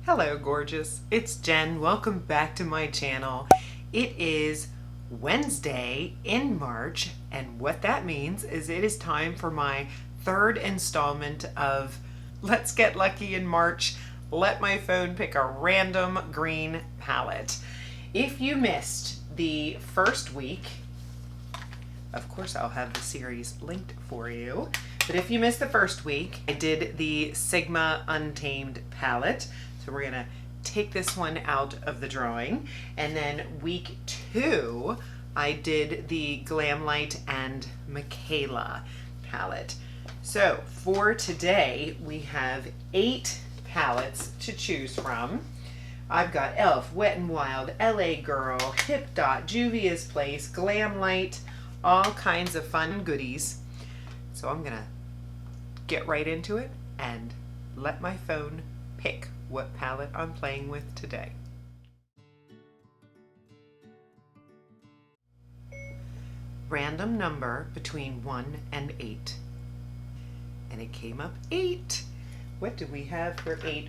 Hello gorgeous, it's Jen. Welcome back to my channel. It is Wednesday in March, and what that means is it is time for my third installment of Let's Get Lucky in March. Let my phone pick a random green palette. If you missed the first week, of course I'll have the series linked for you. But if you missed the first week, I did the Sigma Untamed palette. So we're gonna take this one out of the drawing. And then week 2, I did the Glamlite and Michaela palette. So for today, we have 8 palettes to choose from. I've got Elf, Wet n Wild, LA Girl, Hip Dot, Juvia's Place, Glamlite, all kinds of fun goodies. So I'm gonna get right into it and let my phone pick what palette I'm playing with today. Random number between 1 and 8. And it came up 8. What do we have for 8?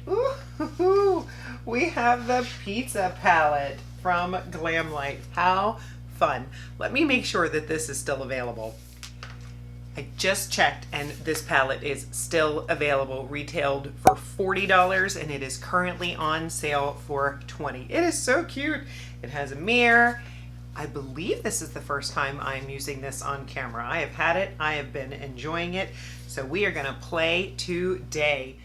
Ooh, we have the pizza palette from Glamlite. How fun. Let me make sure that this is still available. I just checked and this palette is still available, retailed for $40, and it is currently on sale for $20. It is so cute. It has a mirror. I believe this is the first time I'm using this on camera. I have had it, I have been enjoying it, so we are gonna play today.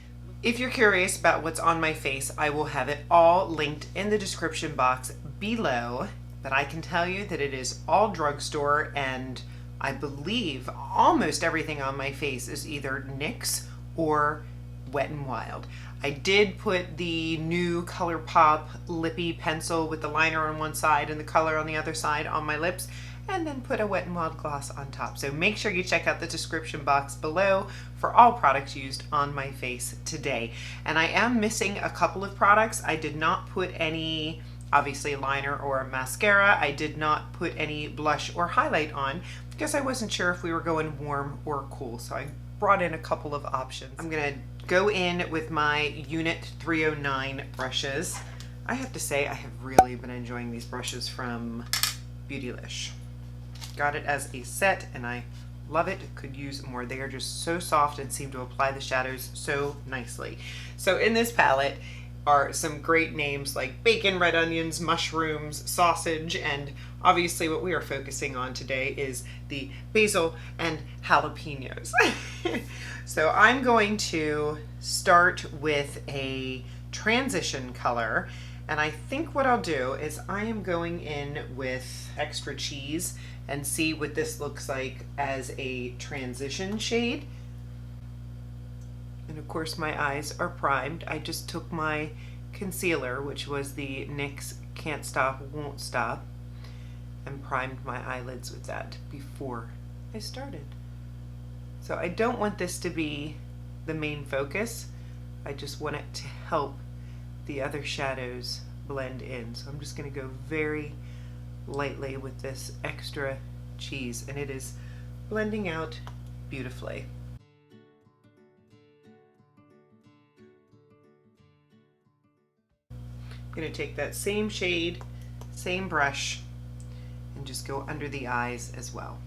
If you're curious about what's on my face, I will have it all linked in the description box below, but I can tell you that it is all drugstore, and I believe almost everything on my face is either NYX or Wet n Wild. I did put the new ColourPop Lippie pencil with the liner on one side and the color on the other side on my lips, and then put a Wet n Wild gloss on top. So make sure you check out the description box below for all products used on my face today. And I am missing a couple of products. I did not put any, obviously, liner or mascara. I did not put any blush or highlight on because I wasn't sure if we were going warm or cool. So I brought in a couple of options. I'm gonna go in with my Unit 309 brushes. I have to say I have really been enjoying these brushes from Beautylish. Got it as a set and I love it. Could use more. They are just so soft and seem to apply the shadows so nicely. So in this palette are some great names like bacon, red onions, mushrooms, sausage, and obviously what we are focusing on today is the basil and jalapenos. So I'm going to start with a transition color, and I think what I'll do is I am going in with extra cheese and see what this looks like as a transition shade. And of course my eyes are primed. I just took my concealer, which was the NYX Can't Stop, Won't Stop, and primed my eyelids with that before I started. So I don't want this to be the main focus. I just want it to help the other shadows blend in. So I'm just going to go very lightly with this extra cheese, and it is blending out beautifully. I'm going to take that same shade, same brush, and just go under the eyes as well.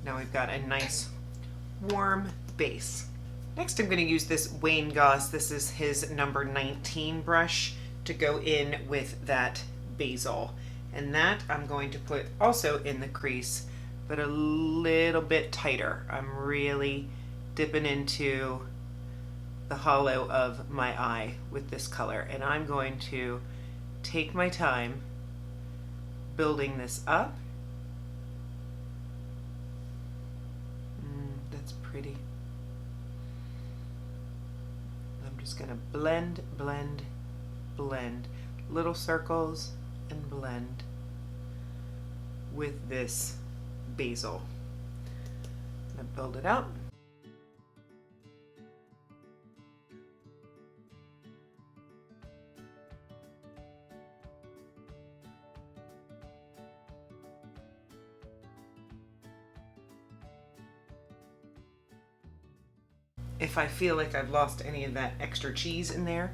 Now we've got a nice warm base. Next I'm going to use this Wayne Goss. This is his number 19 brush to go in with that basil. And that I'm going to put also in the crease, but a little bit tighter. I'm really dipping into the hollow of my eye with this color, and I'm going to take my time building this up. That's pretty. I'm just gonna blend, blend, blend, little circles and blend with this basil. I'm gonna build it out. if I feel like I've lost any of that extra cheese in there,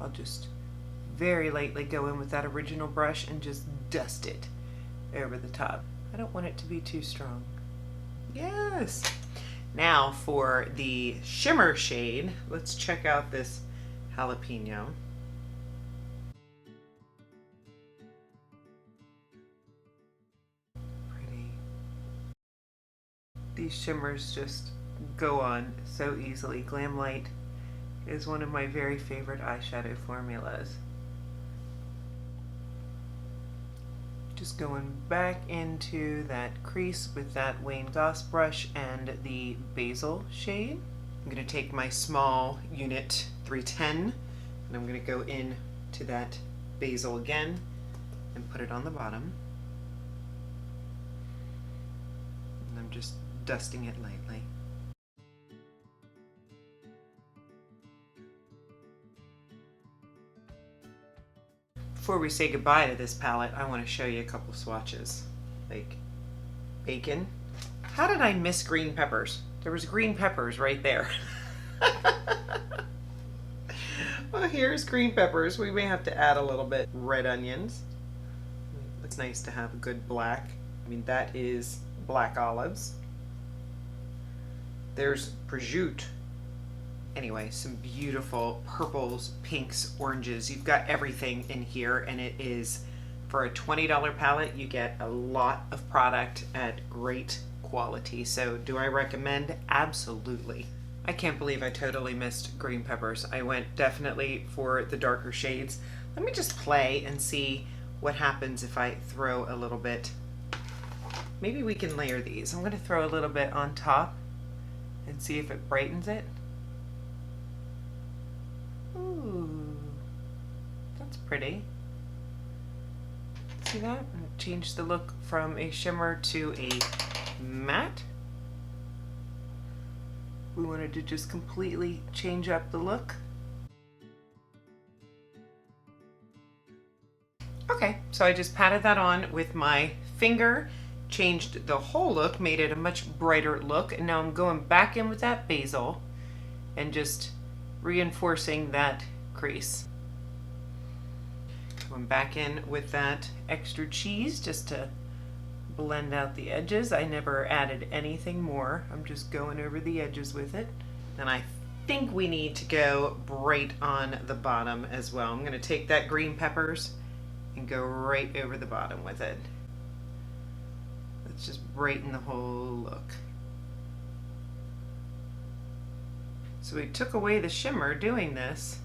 I'll just very lightly go in with that original brush and just dust it over the top. I don't want it to be too strong. Yes! Now for the shimmer shade, let's check out this jalapeno. Pretty. These shimmers just go on so easily. Glamlite is one of my very favorite eyeshadow formulas. Just going back into that crease with that Wayne Goss brush and the Basil shade. I'm going to take my small unit 310 and I'm going to go in to that Basil again and put it on the bottom. And I'm just dusting it lightly. Before we say goodbye to this palette, I want to show you a couple swatches. Like bacon. How did I miss green peppers? There was green peppers right there. Well, here's green peppers. We may have to add a little bit. Red onions. It's nice to have a good black. I mean, that is black olives. There's prosciutto. Anyway, some beautiful purples, pinks, oranges. You've got everything in here, and it is, for a $20 palette, you get a lot of product at great quality. So do I recommend? Absolutely. I can't believe I totally missed green peppers. I went definitely for the darker shades. Let me just play and see what happens if I throw a little bit. Maybe we can layer these. I'm going to throw a little bit on top and see if it brightens it. Ooh, that's pretty. See that? Change the look from a shimmer to a matte. We wanted to just completely change up the look. Okay, so I just patted that on with my finger, changed the whole look, made it a much brighter look, and now I'm going back in with that basil and just reinforcing that crease. Going back in with that extra cheese just to blend out the edges. I never added anything more. I'm just going over the edges with it. And I think we need to go bright on the bottom as well. I'm going to take that green peppers and go right over the bottom with it. Let's just brighten the whole look. So we took away the shimmer doing this,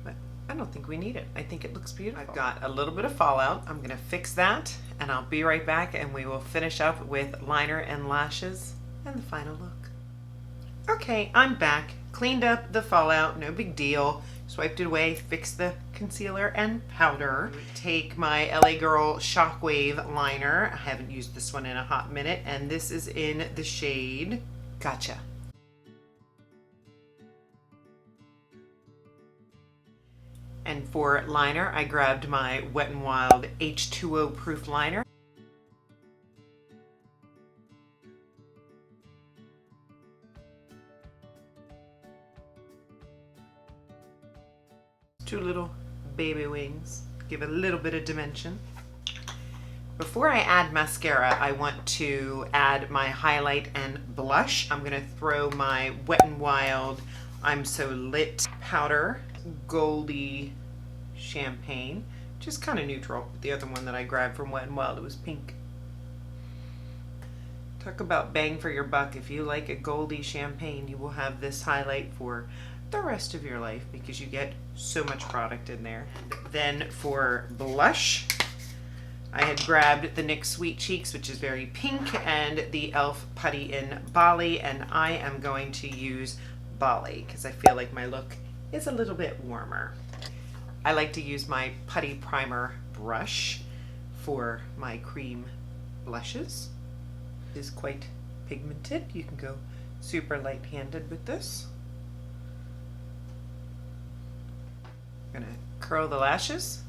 but I don't think we need it. I think it looks beautiful. I've got a little bit of fallout. I'm gonna fix that and I'll be right back and we will finish up with liner and lashes and the final look. Okay, I'm back. Cleaned up the fallout, no big deal. Swiped it away, fixed the concealer and powder. Take my LA Girl Shockwave liner. I haven't used this one in a hot minute, and this is in the shade Gotcha. And for liner, I grabbed my Wet n Wild H2O proof liner. Two little baby wings, give a little bit of dimension. Before I add mascara, I want to add my highlight and blush. I'm gonna throw my Wet n Wild I'm So Lit powder, Goldie Champagne, just kind of neutral. The other one that I grabbed from Wet n Wild, it was pink. Talk about bang for your buck. If you like a Goldie Champagne, you will have this highlight for the rest of your life because you get so much product in there. Then for blush, I had grabbed the NYX Sweet Cheeks, which is very pink, and the e.l.f. Putty in Bali, and I am going to use Bali because I feel like my look is a little bit warmer. I like to use my Putty primer brush for my cream blushes. It is quite pigmented. You can go super light-handed with this. I'm gonna curl the lashes,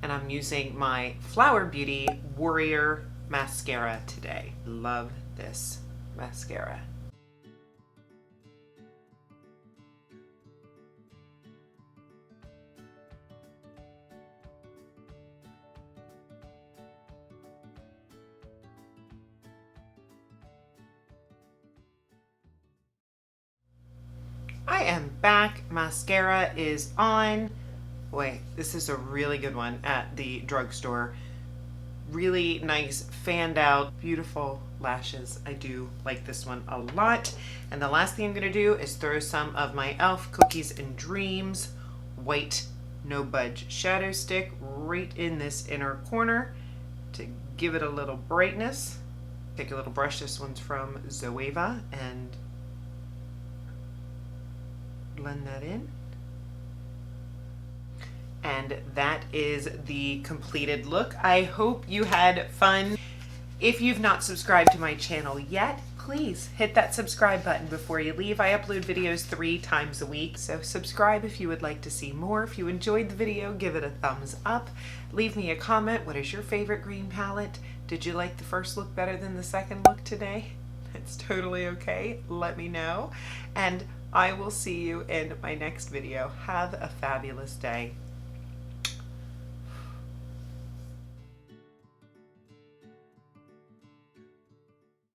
and I'm using my Flower Beauty Warrior mascara today. Love this mascara. I am back. Mascara is on. Boy, this is a really good one at the drugstore. Really nice, fanned out, beautiful lashes. I do like this one a lot. And the last thing I'm gonna do is throw some of my e.l.f. Cookies and Dreams white no budge shadow stick right in this inner corner to give it a little brightness. Take a little brush, this one's from Zoeva, and blend that in. And that is the completed look. I hope you had fun. If you've not subscribed to my channel yet, please hit that subscribe button before you leave. I upload videos 3 times a week, so subscribe if you would like to see more. If you enjoyed the video, give it a thumbs up. Leave me a comment. What is your favorite green palette? Did you like the first look better than the second look today? It's totally okay. Let me know. And I will see you in my next video. Have a fabulous day.